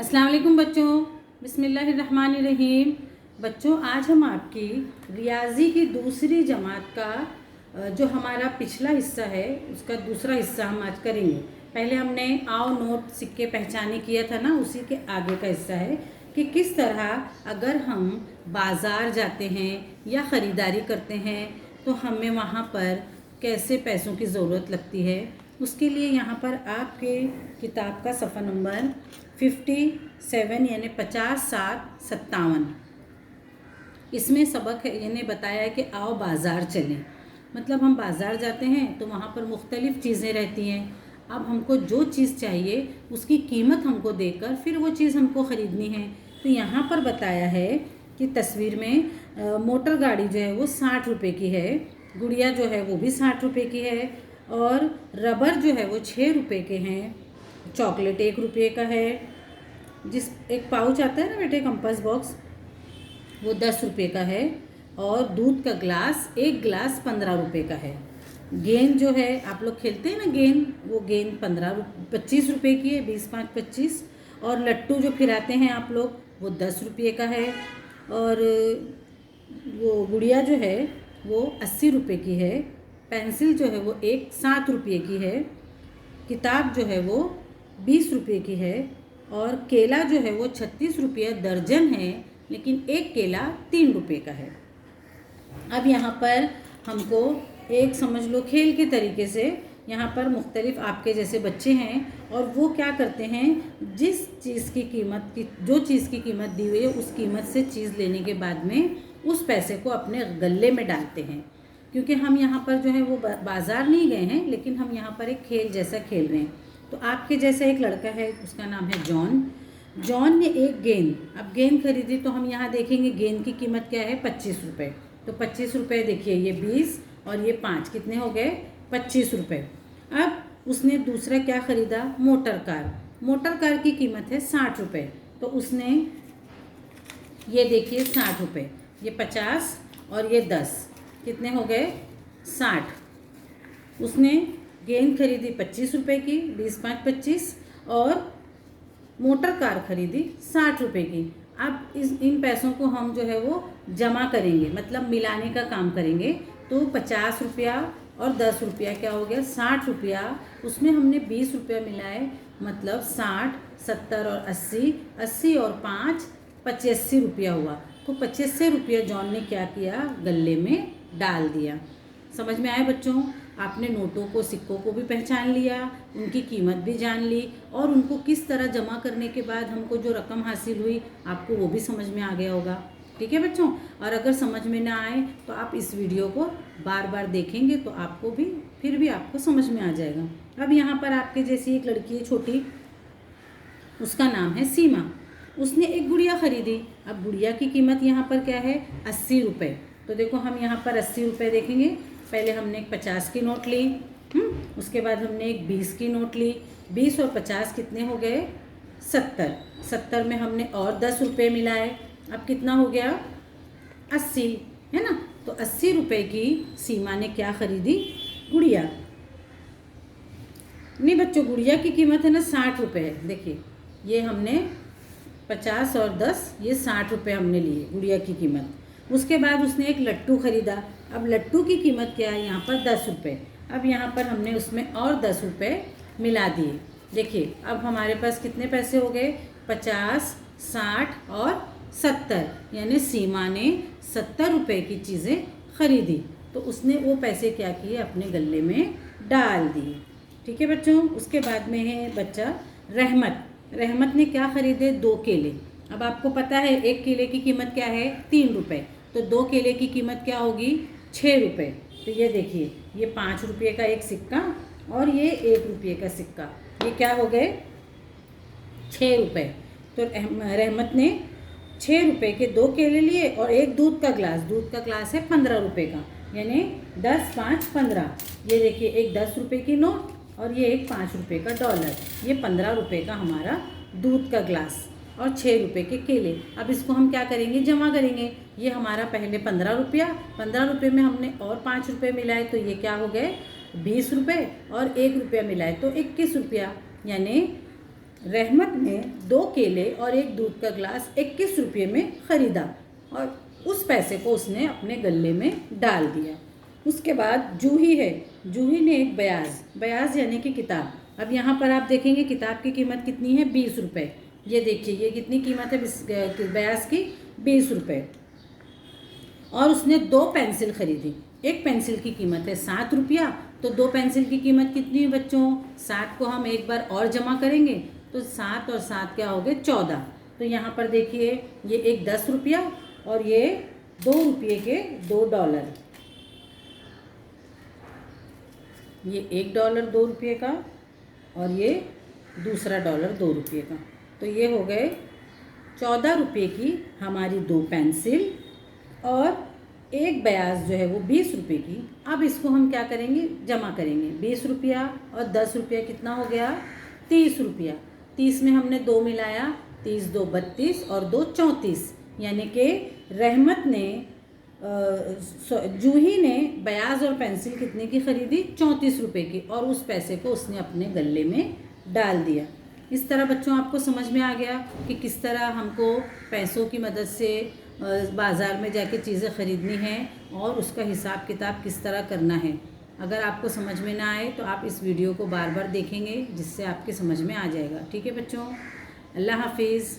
अस्सलाम वालेकुम बच्चों, बिस्मिल्लाहिर्रहमानिर्रहीम। बच्चों, आज हम आपकी रियाजी की दूसरी जमात का जो हमारा पिछला हिस्सा है उसका दूसरा हिस्सा हम आज करेंगे। पहले हमने आओ नोट सिक्के पहचाने किया था ना, उसी के आगे का हिस्सा है कि किस तरह अगर हम बाज़ार जाते हैं या ख़रीदारी करते हैं तो हमें वहाँ पर कैसे पैसों की ज़रूरत लगती है। उसके लिए यहाँ पर आपके किताब का सफ़ा नंबर 57 यानी 50, 7, 57 इसमें सबक है। यानी बताया है कि आओ बाज़ार चलें। मतलब हम बाज़ार जाते हैं तो वहाँ पर मुख्तलिफ़ चीज़ें रहती हैं। अब हमको जो चीज़ चाहिए उसकी कीमत हमको देकर फिर वो चीज़ हमको ख़रीदनी है। तो यहाँ पर बताया है कि तस्वीर में मोटर गाड़ी जो है वो 60 रुपये की है, गुड़िया जो है वो भी 60 रुपये की है, और रबर जो है वो 6 रुपये के हैं, चॉकलेट 1 रुपये का है, जिस एक पाउच आता है ना बेटे कंपास बॉक्स, वो 10 रुपये का है, और दूध का ग्लास, एक गिलास 15 रुपये का है। गेंद जो है आप लोग खेलते हैं ना गेंद, वो गेंद 25 रुपये की है, 20, 5, 25। और लट्टू जो फिराते हैं आप लोग वो 10 रुपये का है, और वो गुड़िया जो है वो 80 रुपये की है, पेंसिल जो है वो 7 रुपये की है, किताब जो है वो 20 रुपये की है, और केला जो है वो 36 रुपये दर्जन है, लेकिन एक केला 3 रुपये का है। अब यहाँ पर हमको एक समझ लो खेल के तरीके से यहाँ पर मुख्तलिफ आपके जैसे बच्चे हैं और वो क्या करते हैं, जिस चीज़ की कीमत की जो चीज़ की कीमत दी हुई है उस कीमत से चीज़ लेने के बाद में उस पैसे को अपने गले में डालते हैं। क्योंकि हम यहाँ पर जो है वो बाज़ार नहीं गए हैं, लेकिन हम यहाँ पर एक खेल जैसा खेल रहे हैं। तो आपके जैसा एक लड़का है, उसका नाम है जॉन। जॉन ने एक गेंद, अब गेंद खरीदी तो हम यहाँ देखेंगे गेंद की कीमत क्या है, 25 रुपये। तो 25 रुपये देखिए, ये 20 और ये 5 कितने हो गए, 25 रुपये। अब उसने दूसरा क्या ख़रीदा, मोटर कार। मोटर कार की कीमत है 60 रुपये। तो उसने ये देखिए 60 रुपये, ये 50 और ये 10 कितने हो गए, 60। उसने गेंद खरीदी 25 रुपये की, 20, 5, 25, और मोटर कार खरीदी 60 रुपये की। अब इन पैसों को हम जो है वो जमा करेंगे, मतलब मिलाने का काम करेंगे। तो 50 रुपया और 10 रुपया क्या हो गया, 60 रुपया। उसमें हमने 20 रुपया मिलाए, मतलब 60, 70 और 80, 80 और 5, 85 रुपया हुआ। तो 85 रुपया जॉन ने क्या किया, गले में डाल दिया। समझ में आए बच्चों? आपने नोटों को, सिक्कों को भी पहचान लिया, उनकी कीमत भी जान ली, और उनको किस तरह जमा करने के बाद हमको जो रकम हासिल हुई आपको वो भी समझ में आ गया होगा। ठीक है बच्चों? और अगर समझ में ना आए तो आप इस वीडियो को बार बार देखेंगे तो आपको भी फिर भी आपको समझ में आ जाएगा। अब यहाँ पर आपके जैसी एक लड़की है छोटी, उसका नाम है सीमा। उसने एक गुड़िया ख़रीदी। अब गुड़िया की कीमत यहाँ पर क्या है, 80 रुपये। तो देखो हम यहाँ पर 80 रुपये देखेंगे। पहले हमने एक 50 की नोट ली, उसके बाद हमने एक 20 की नोट ली। 20 और 50 कितने हो गए, 70। 70 में हमने और 10 रुपये मिलाए, अब कितना हो गया, 80, है ना। तो 80 रुपये की सीमा ने क्या ख़रीदी, गुड़िया। नहीं बच्चों, गुड़िया की कीमत है ना 60 रुपये है। देखिए ये हमने 50 और 10, ये 60 रुपये हमने लिए गुड़िया की कीमत। उसके बाद उसने एक लट्टू ख़रीदा। अब लट्टू की कीमत क्या है, यहाँ पर 10 रुपये। अब यहाँ पर हमने उसमें और 10 रुपये मिला दिए। देखिए अब हमारे पास कितने पैसे हो गए, 50, 60 और 70, यानी सीमा ने 70 रुपये की चीज़ें ख़रीदी। तो उसने वो पैसे क्या किए, अपने गले में डाल दिए। ठीक है बच्चों? उसके बाद में है बच्चा रहमत। रहमत ने क्या ख़रीदे, 2 केले। अब आपको पता है एक केले की कीमत क्या है, 3 रुपये। तो 2 केले की कीमत क्या होगी, 6 रुपये। तो ये देखिए, ये 5 रुपये का एक सिक्का और ये 1 रुपये का सिक्का, ये क्या हो गए, 6 रुपये। तो रहमत ने 6 रुपये के 2 केले लिए और एक दूध का ग्लास। दूध का ग्लास है 15 रुपये का, यानी 10, 5, 15। ये देखिए एक 10 रुपये की नोट और ये एक 5 रुपये का डॉलर। ये 15 रुपये का हमारा दूध का ग्लास और 6 रुपये के केले। अब इसको हम क्या करेंगे, जमा करेंगे। ये हमारा पहले 15 रुपया, 15 रुपये में हमने और 5 रुपये मिलाए तो ये क्या हो गए, 20 रुपये, और 1 रुपया मिलाए तो 21 रुपया, यानी रहमत ने 2 केले और 1 दूध का गिलास 21 रुपये में ख़रीदा और उस पैसे को उसने अपने गल्ले में डाल दिया। उसके बाद जूही है, जूही ने एक बयाज यानी कि किताब। अब यहाँ पर आप देखेंगे किताब की कीमत कितनी है, 20 रुपये। ये देखिए ये कितनी कीमत है बयाज की, 20 रुपये। और उसने 2 पेंसिल खरीदी। एक पेंसिल की कीमत है 7 रुपया, तो 2 पेंसिल की कीमत कितनी है बच्चों, 7 को हम एक बार और जमा करेंगे तो 7 और 7 क्या हो गए, 14। तो यहाँ पर देखिए ये एक 10 रुपया और ये 2 रुपये के 2 डॉलर। ये $1 2 रुपये का और ये दूसरा डॉलर 2 रुपये का। तो ये हो गए 14 रुपये की हमारी 2 पेंसिल और एक बयाज जो है वो 20 रुपये की। अब इसको हम क्या करेंगे, जमा करेंगे। 20 रुपया और 10 रुपया कितना हो गया, 30 रुपया। 30 में हमने 2 मिलाया, 30 2 32 और 2 34, यानी कि रहमत ने जूही ने बयाज और पेंसिल कितने की ख़रीदी, 34 रुपये की, और उस पैसे को उसने अपने गल्ले में डाल दिया। इस तरह बच्चों आपको समझ में आ गया कि किस तरह हमको पैसों की मदद से बाज़ार में जाके चीज़ें ख़रीदनी हैं और उसका हिसाब किताब किस तरह करना है। अगर आपको समझ में ना आए तो आप इस वीडियो को बार बार देखेंगे, जिससे आपके समझ में आ जाएगा। ठीक है बच्चों, अल्लाह हाफिज़।